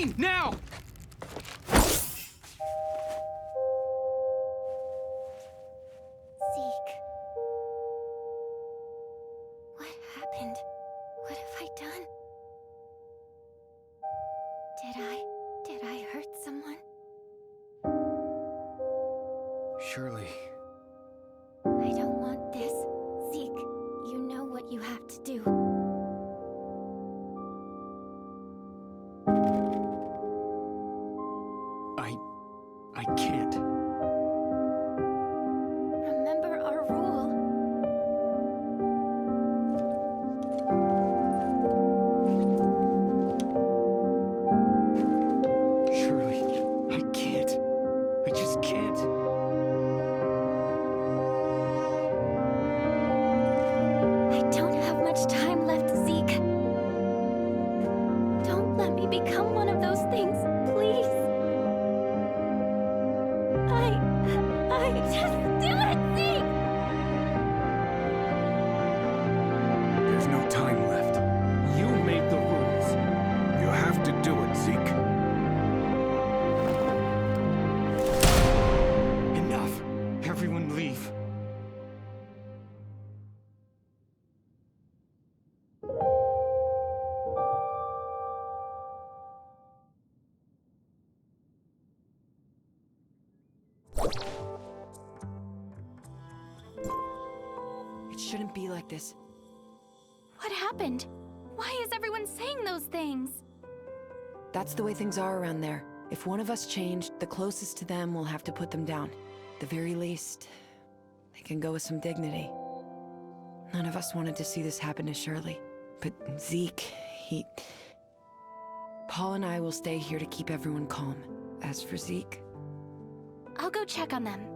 Christine, now! Zeke. What happened? What have I done? Did I hurt someone? Shirley. I don't want this. Zeke, you know what you have to do. I can't. Remember our rule. Shirley, I can't. I just can't. I don't have much time left, Zeke. Don't let me become one of those things, please. Just do it, Zeke! There's no time left. You made the rules. You have to do it, Zeke. Enough. Everyone leave. It shouldn't be like this. What happened? Why is everyone saying those things? That's the way things are around there. If one of us changed, the closest to them will have to put them down. At the very least, they can go with some dignity. None of us wanted to see this happen to Shirley. But Zeke, Paul and I will stay here to keep everyone calm. As for Zeke... I'll go check on them.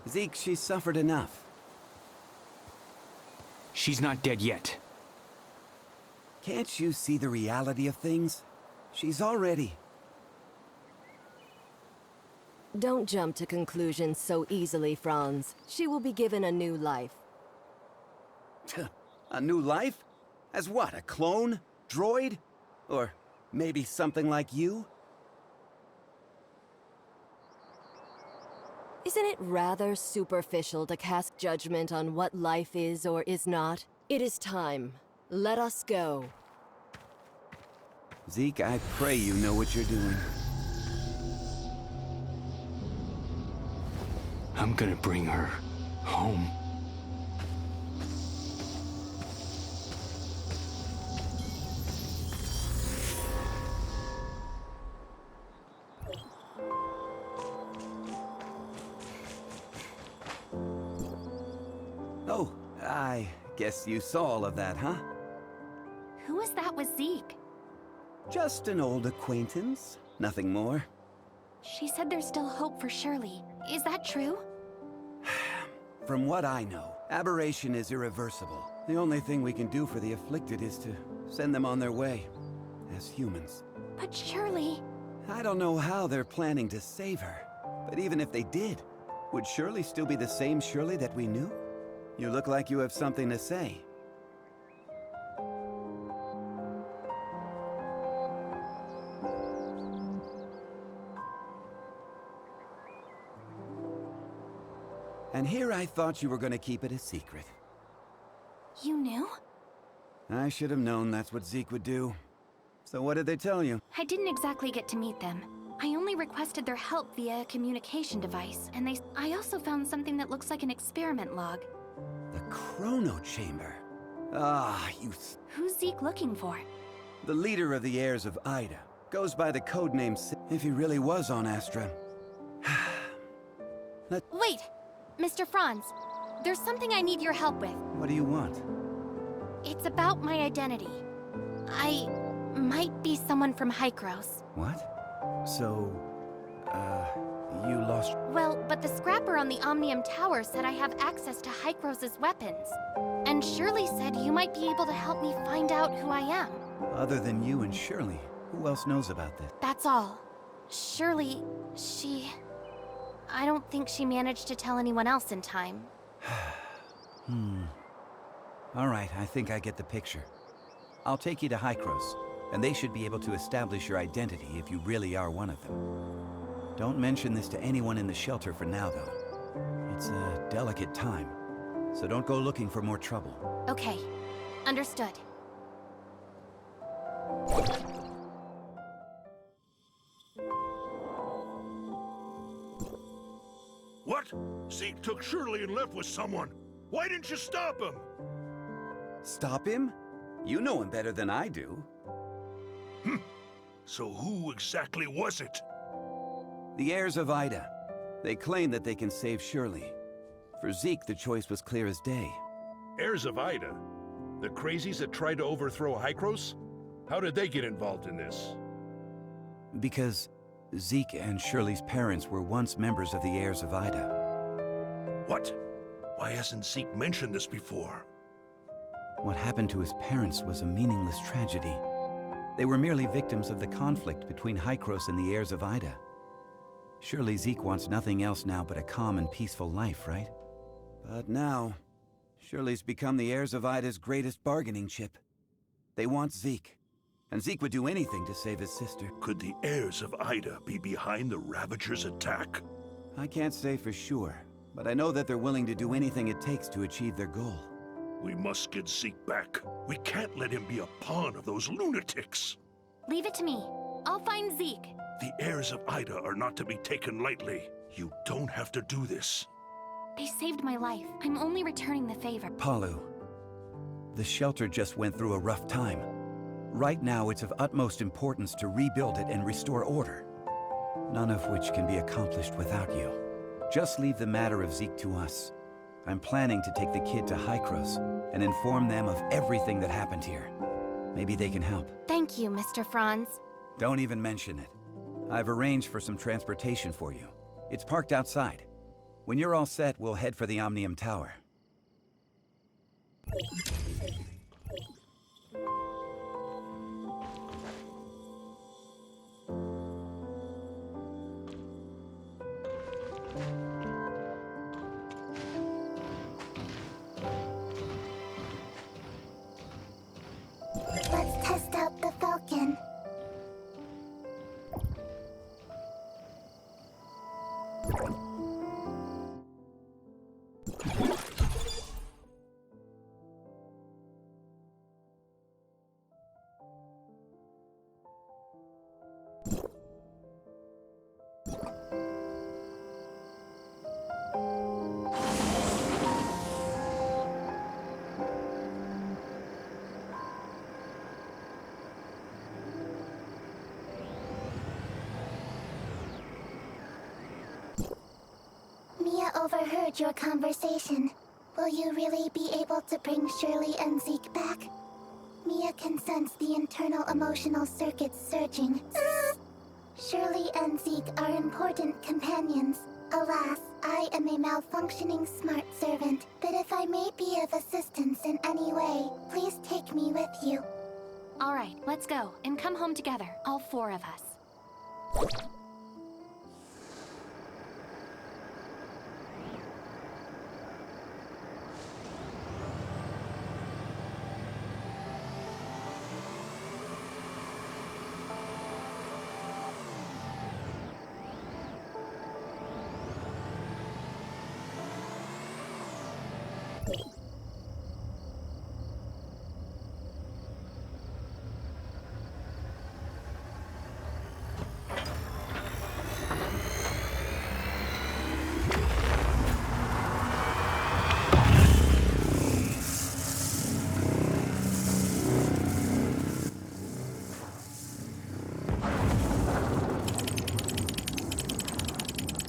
Zeke, she's suffered enough. She's not dead yet. Can't you see the reality of things? She's already... Don't jump to conclusions so easily, Franz. She will be given a new life. A new life? As what, a clone? Droid? Or maybe something like you? Isn't it rather superficial to cast judgment on what life is or is not? It is time. Let us go. Zeke, I pray you know what you're doing. I'm gonna bring her home. Oh, I guess you saw all of that, huh? Who was that with Zeke? Just an old acquaintance. Nothing more. She said there's still hope for Shirley. Is that true? From what I know, aberration is irreversible. The only thing we can do for the afflicted is to send them on their way. As humans. But Shirley... I don't know how they're planning to save her. But even if they did, would Shirley still be the same Shirley that we knew? You look like you have something to say. And here I thought you were going to keep it a secret. You knew? I should have known that's what Zeke would do. So what did they tell you? I didn't exactly get to meet them. I only requested their help via a communication device, and I also found something that looks like an experiment log. The Chrono Chamber. Ah, Who's Zeke looking for? The leader of the heirs of Ida. Goes by the codename if he really was on Astra. Wait! Mr. Franz, there's something I need your help with. What do you want? It's about my identity. might be someone from Hykros. What? So, you lost... Well, but the scrapper on the Omnium Tower said I have access to Hykros' weapons. And Shirley said you might be able to help me find out who I am. Other than you and Shirley, who else knows about this? That's all. Shirley, I don't think she managed to tell anyone else in time. Alright, I think I get the picture. I'll take you to Hykros, and they should be able to establish your identity if you really are one of them. Don't mention this to anyone in the shelter for now, though. It's a delicate time, so don't go looking for more trouble. Okay, understood. What? Zeke took Shirley and left with someone. Why didn't you stop him? Stop him? You know him better than I do. So who exactly was it? The heirs of Ida. They claim that they can save Shirley. For Zeke, the choice was clear as day. Heirs of Ida? The crazies that tried to overthrow Hykros? How did they get involved in this? Because Zeke and Shirley's parents were once members of the heirs of Ida. What? Why hasn't Zeke mentioned this before? What happened to his parents was a meaningless tragedy. They were merely victims of the conflict between Hykros and the heirs of Ida. Surely Zeke wants nothing else now but a calm and peaceful life, right? But now, Shirley's become the heirs of Ida's greatest bargaining chip. They want Zeke, and Zeke would do anything to save his sister. Could the heirs of Ida be behind the Ravagers' attack? I can't say for sure, but I know that they're willing to do anything it takes to achieve their goal. We must get Zeke back. We can't let him be a pawn of those lunatics. Leave it to me. I'll find Zeke. The heirs of Ida are not to be taken lightly. You don't have to do this. They saved my life. I'm only returning the favor. Palu, the shelter just went through a rough time. Right now, it's of utmost importance to rebuild it and restore order. None of which can be accomplished without you. Just leave the matter of Zeke to us. I'm planning to take the kid to Hykros and inform them of everything that happened here. Maybe they can help. Thank you, Mr. Franz. Don't even mention it. I've arranged for some transportation for you. It's parked outside. When you're all set, we'll head for the Omnium Tower. Let's test out the Falcon. Mia overheard your conversation. Will you really be able to bring Shirley and Zeke back? Mia can sense the internal emotional circuits surging. Shirley and Zeke are important companions. Alas, I am a malfunctioning smart servant, but if I may be of assistance in any way, please take me with you. All right, let's go and come home together, all four of us.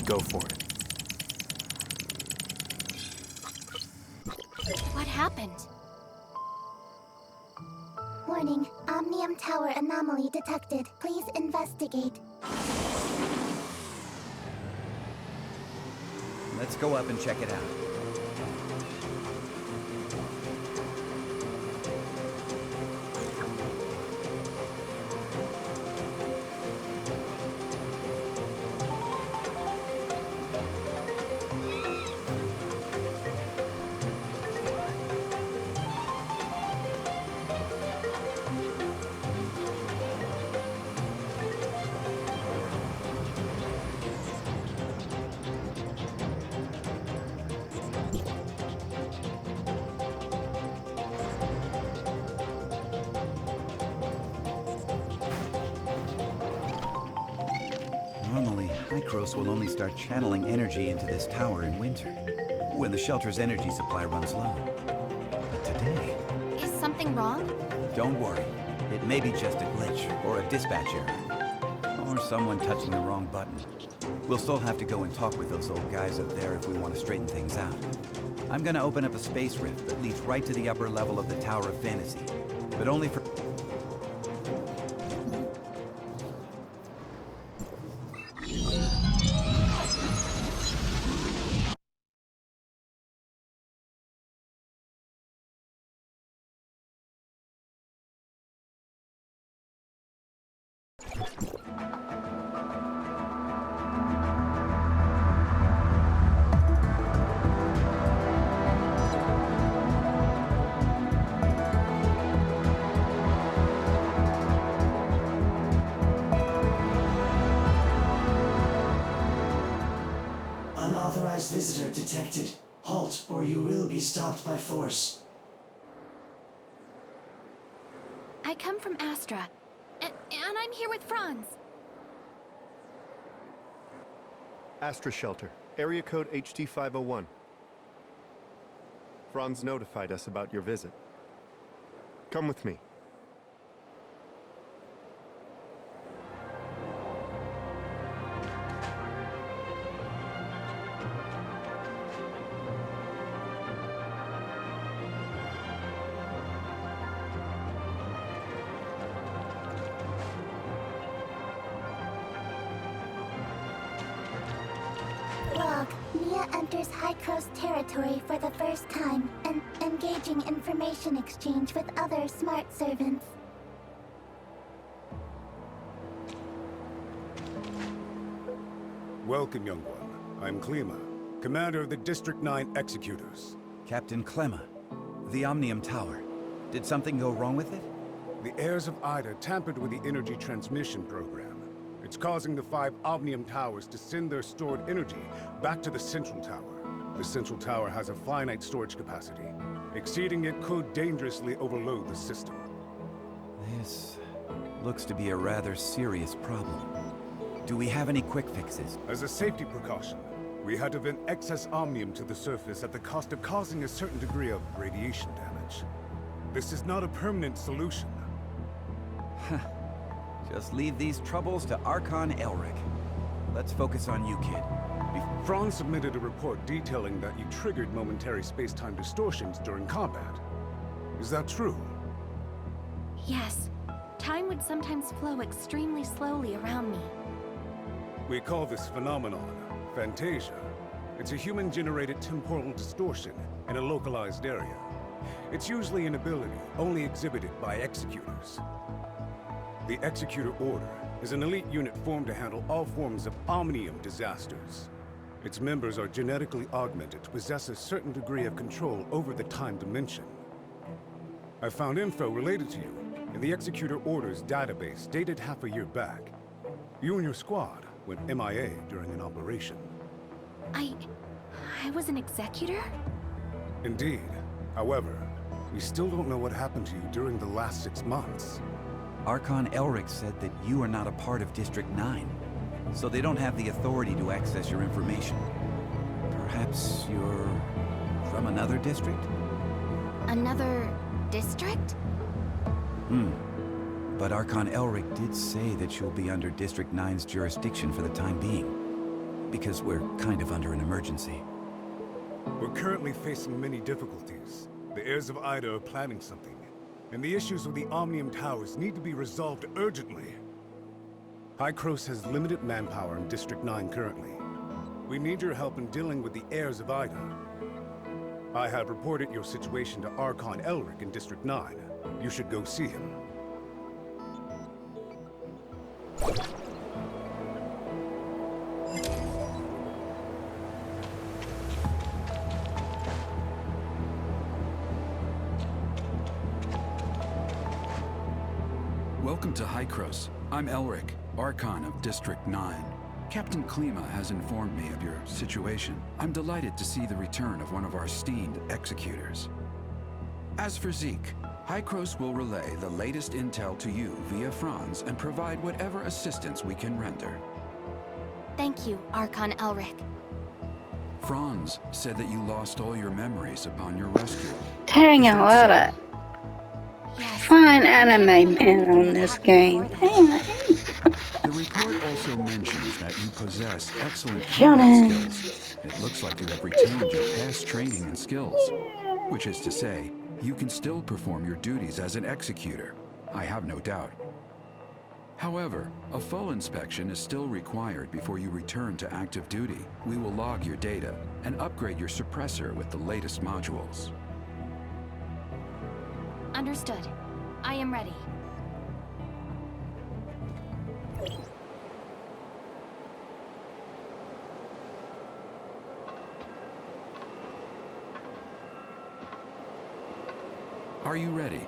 Go for it. What happened? Warning, Omnium Tower anomaly detected. Please investigate. Let's go up and check it out. Normally, Hykros will only start channeling energy into this tower in winter, when the shelter's energy supply runs low. But today... Is something wrong? Don't worry. It may be just a glitch, or a dispatch error. Or someone touching the wrong button. We'll still have to go and talk with those old guys up there if we want to straighten things out. I'm gonna open up a space rift that leads right to the upper level of the Tower of Fantasy. But only for... Unauthorized visitor detected. Halt, or you will be stopped by force. I come from Astra, and I'm here with Franz. Astra Shelter, area code HT501. Franz notified us about your visit. Come with me. Log. Mia enters Hykros territory for the first time and engaging information exchange with other smart servants. Welcome, young one. I'm Klima, commander of the District 9 Executors. Captain Clemma, the Omnium Tower. Did something go wrong with it? The heirs of Ida tampered with the energy transmission program. It's causing the 5 Omnium Towers to send their stored energy back to the Central Tower. The Central Tower has a finite storage capacity. Exceeding it could dangerously overload the system. This looks to be a rather serious problem. Do we have any quick fixes? As a safety precaution, we had to vent excess Omnium to the surface at the cost of causing a certain degree of radiation damage. This is not a permanent solution. Just leave these troubles to Archon Elric. Let's focus on you, kid. Franz submitted a report detailing that you triggered momentary space-time distortions during combat. Is that true? Yes. Time would sometimes flow extremely slowly around me. We call this phenomenon Phantasia. It's a human-generated temporal distortion in a localized area. It's usually an ability only exhibited by executors. The Executor Order is an elite unit formed to handle all forms of Omnium disasters. Its members are genetically augmented to possess a certain degree of control over the time dimension. I found info related to you in the Executor Order's database dated half a year back. You and your squad went MIA during an operation. I was an executor? Indeed. However, we still don't know what happened to you during the last 6 months. Archon Elric said that you are not a part of District 9, so they don't have the authority to access your information. Perhaps you're from another district? Another district? But Archon Elric did say that you'll be under District 9's jurisdiction for the time being, because we're kind of under an emergency. We're currently facing many difficulties. The heirs of Ida are planning something. and the issues with the Omnium Towers need to be resolved urgently. Hykros has limited manpower in District 9 currently. We need your help in dealing with the heirs of Ida. I have reported your situation to Archon Elric in District 9. You should go see him. Welcome to Hykros. I'm Elric, Archon of District 9. Captain Klima has informed me of your situation. I'm delighted to see the return of one of our esteemed executors. As for Zeke, Hykros will relay the latest intel to you via Franz and provide whatever assistance we can render. Thank you, Archon Elric. Franz said that you lost all your memories upon your rescue. Dang, a lot of fine anime men on this game. Dang. The report also mentions that you possess excellent combat skills. It looks like you have retained your past training and skills, which is to say, you can still perform your duties as an executor. I have no doubt. However, a full inspection is still required before you return to active duty. We will log your data and upgrade your suppressor with the latest modules. Understood. I am ready. Are you ready?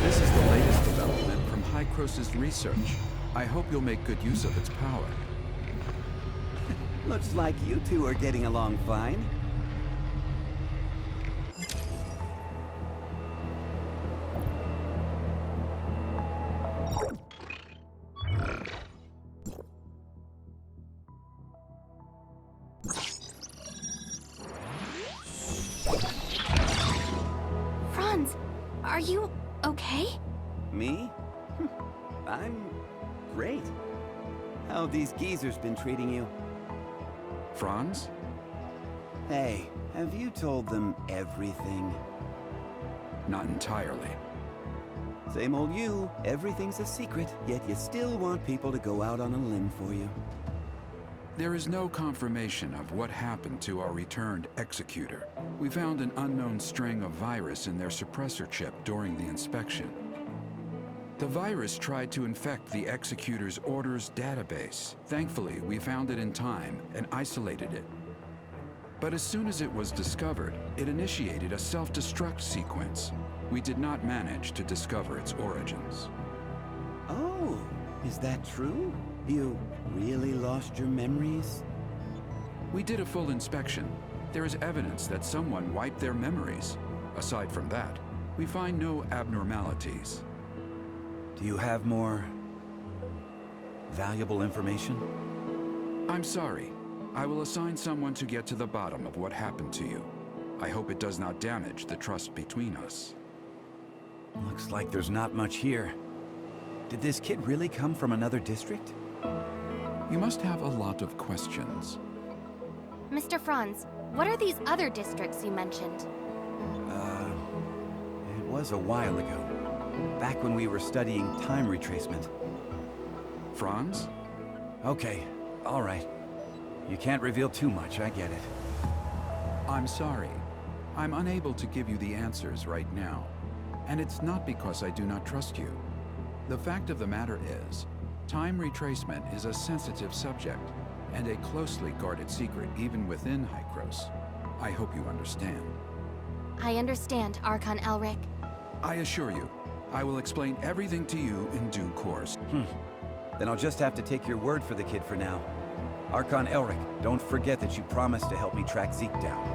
This is the latest development from Hykros' research. I hope you'll make good use of its power. Looks like you two are getting along fine. Franz, are you okay? Me? I'm great. How have these geezers been treating you? Franz? Hey, have you told them everything? Not entirely. Same old you. Everything's a secret, yet you still want people to go out on a limb for you. There is no confirmation of what happened to our returned executor. We found an unknown string of virus in their suppressor chip during the inspection. The virus tried to infect the executor's orders database. Thankfully, we found it in time and isolated it. But as soon as it was discovered, it initiated a self-destruct sequence. We did not manage to discover its origins. Oh, is that true? You really lost your memories? We did a full inspection. There is evidence that someone wiped their memories. Aside from that, we find no abnormalities. Do you have more valuable information? I'm sorry. I will assign someone to get to the bottom of what happened to you. I hope it does not damage the trust between us. Looks like there's not much here. Did this kid really come from another district? You must have a lot of questions. Mr. Franz, what are these other districts you mentioned? It was a while ago. Back when we were studying time retracement. Franz? Okay, all right. You can't reveal too much, I get it. I'm sorry. I'm unable to give you the answers right now. And it's not because I do not trust you. The fact of the matter is, time retracement is a sensitive subject, and a closely guarded secret even within Hykros. I hope you understand. I understand, Archon Elric. I assure you, I will explain everything to you in due course. Then I'll just have to take your word for the kid for now. Archon Elric, don't forget that you promised to help me track Zeke down.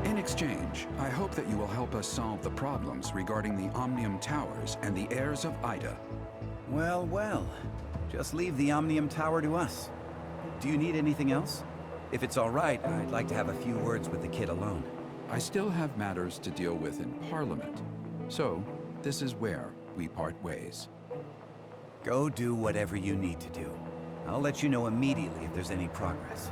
In exchange, I hope that you will help us solve the problems regarding the Omnium Towers and the heirs of Ida. Well, well. Just leave the Omnium Tower to us. Do you need anything else? If it's all right, I'd like to have a few words with the kid alone. I still have matters to deal with in Parliament. So, this is where we part ways. Go do whatever you need to do. I'll let you know immediately if there's any progress.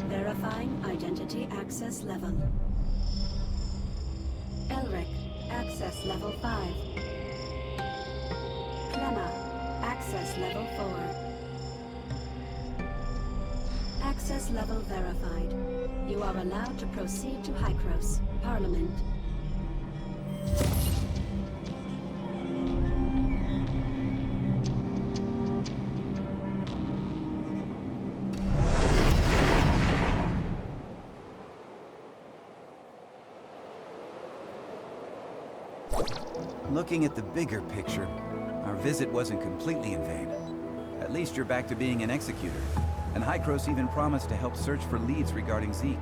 Verifying identity access level. Elric, access level 5. Clemma, access level 4. Access level verified. You are allowed to proceed to Hykros, Parliament. Looking at the bigger picture, our visit wasn't completely in vain. At least you're back to being an executor. And Hykros even promised to help search for leads regarding Zeke.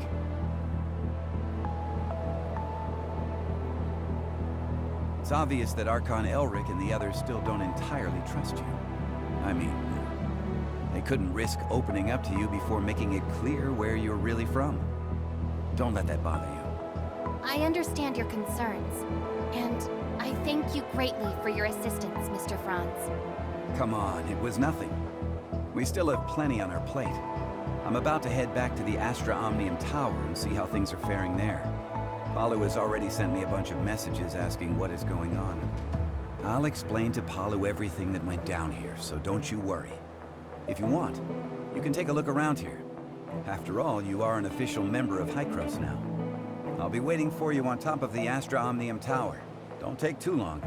It's obvious that Archon Elric and the others still don't entirely trust you. I mean, they couldn't risk opening up to you before making it clear where you're really from. Don't let that bother you. I understand your concerns, and I thank you greatly for your assistance, Mr. Franz. Come on, it was nothing. We still have plenty on our plate. I'm about to head back to the Astra Omnium Tower and see how things are faring there. Palu has already sent me a bunch of messages asking what is going on. I'll explain to Palu everything that went down here, so don't you worry. If you want, you can take a look around here. After all, you are an official member of Hykros now. I'll be waiting for you on top of the Astra Omnium Tower. Don't take too long.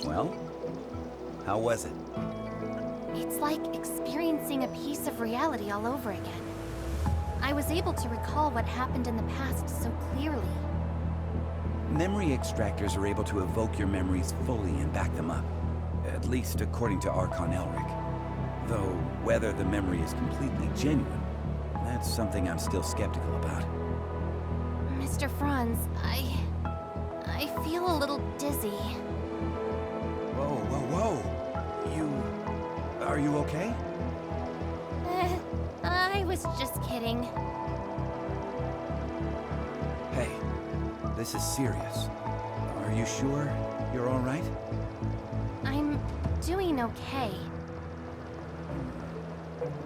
Well, how was it? It's like experiencing a piece of reality all over again. I was able to recall what happened in the past so clearly. Memory extractors are able to evoke your memories fully and back them up. At least according to Archon Elric. Though, whether the memory is completely genuine, that's something I'm still skeptical about. Mr. Franz, I feel a little dizzy. Whoa. Are you okay? I was just kidding. Hey, this is serious. Are you sure you're all right? I'm doing okay.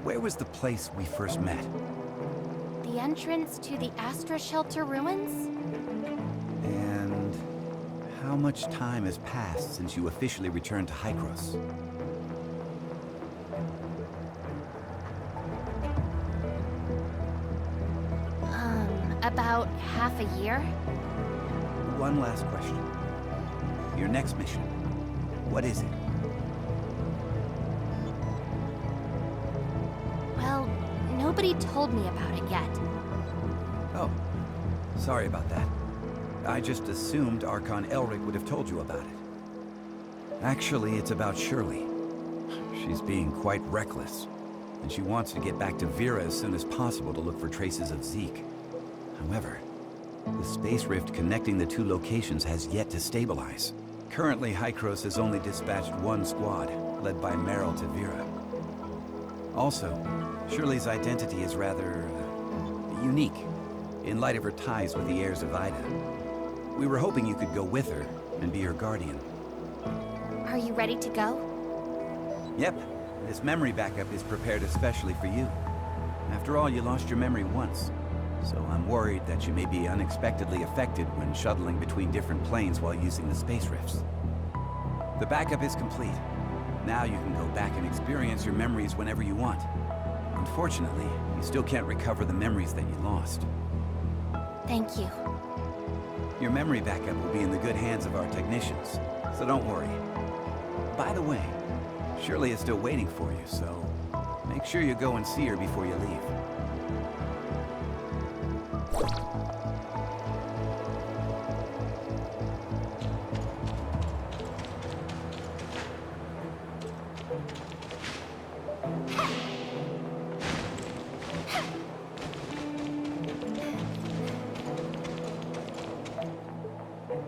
Where was the place we first met? The entrance to the Astra Shelter ruins? And how much time has passed since you officially returned to Hykros? About half a year? One last question. Your next mission, what is it? Well, nobody told me about it yet. Oh, sorry about that. I just assumed Archon Elric would have told you about it. Actually, it's about Shirley. She's being quite reckless, and she wants to get back to Vera as soon as possible to look for traces of Zeke. However, the space rift connecting the two locations has yet to stabilize. Currently, Hykros has only dispatched one squad, led by Meryl to Vera. Also, Shirley's identity is rather unique, in light of her ties with the heirs of Ida. We were hoping you could go with her and be her guardian. Are you ready to go? Yep. This memory backup is prepared especially for you. After all, you lost your memory once. So I'm worried that you may be unexpectedly affected when shuttling between different planes while using the space rifts. The backup is complete. Now you can go back and experience your memories whenever you want. Unfortunately, you still can't recover the memories that you lost. Thank you. Your memory backup will be in the good hands of our technicians, so don't worry. By the way, Shirley is still waiting for you, so make sure you go and see her before you leave.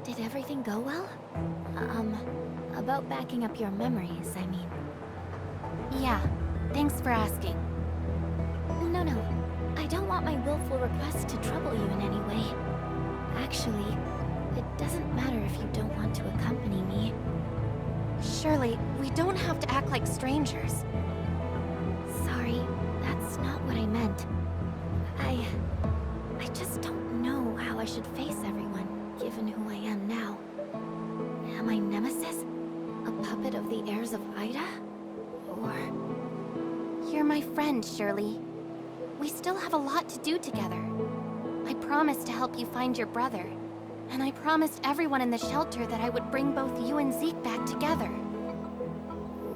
Did everything go well? About backing up your memories, I mean. Yeah, thanks for asking. No, I don't want my willful request to trouble you in any way. Actually, it doesn't matter if you don't want to accompany me. Shirley, we don't have to act like strangers. Sorry, that's not what I meant. I just don't know how I should face everyone, given who I am now. Am I Nemesis? A puppet of the heirs of Ida? Or... You're my friend, Shirley. We still have a lot to do together. I promised to help you find your brother. And I promised everyone in the shelter that I would bring both you and Zeke back together.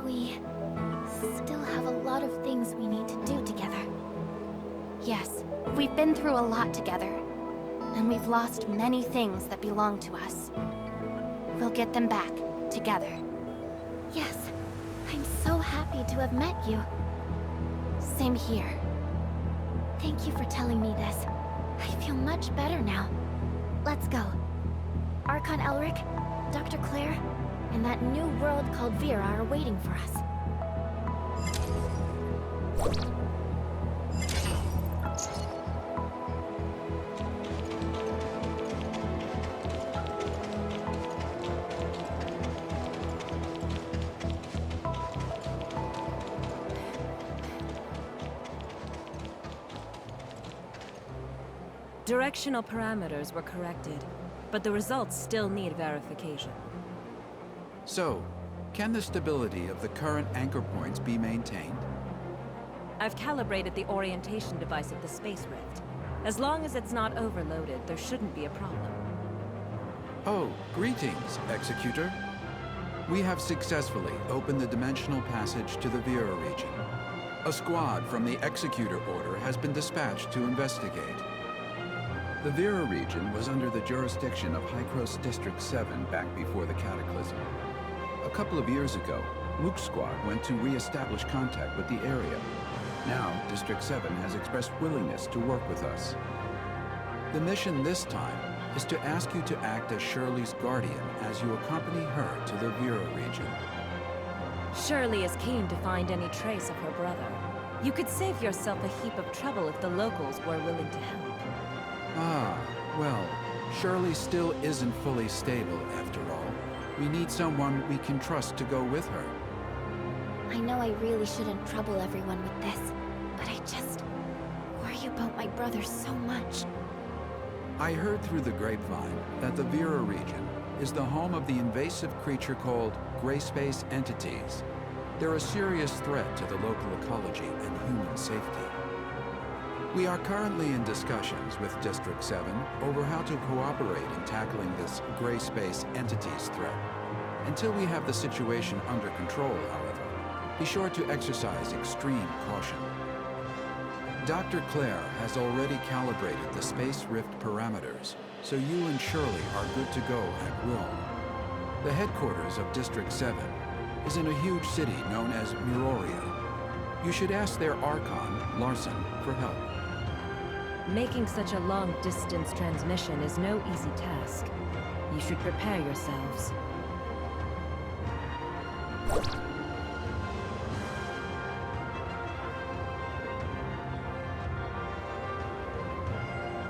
We still have a lot of things we need to do together. Yes, we've been through a lot together. And we've lost many things that belong to us. We'll get them back, together. Yes, I'm so happy to have met you. Same here. Thank you for telling me this. I feel much better now. Let's go. Archon Elric, Dr. Claire, and that new world called Vera are waiting for us. Directional parameters were corrected, but the results still need verification. So, can the stability of the current anchor points be maintained? I've calibrated the orientation device of the Space Rift. As long as it's not overloaded, there shouldn't be a problem. Oh, greetings, Executor. We have successfully opened the dimensional passage to the Vera region. A squad from the Executor Order has been dispatched to investigate. The Vera region was under the jurisdiction of Hykros District 7 back before the Cataclysm. A couple of years ago, Mook's squad went to re-establish contact with the area. Now, District 7 has expressed willingness to work with us. The mission this time is to ask you to act as Shirley's guardian as you accompany her to the Vera region. Shirley is keen to find any trace of her brother. You could save yourself a heap of trouble if the locals were willing to help. Ah, well, Shirley still isn't fully stable after all. We need someone we can trust to go with her. I know I really shouldn't trouble everyone with this, but I just worry about my brother so much. I heard through the grapevine that the Vera region is the home of the invasive creature called gray space entities. They're a serious threat to the local ecology and human safety. We are currently in discussions with District 7 over how to cooperate in tackling this gray space entities threat. Until we have the situation under control, however, be sure to exercise extreme caution. Dr. Claire has already calibrated the Space Rift parameters, so you and Shirley are good to go at will. The headquarters of District 7 is in a huge city known as Miroria. You should ask their Archon, Larson, for help. Making such a long-distance transmission is no easy task. You should prepare yourselves.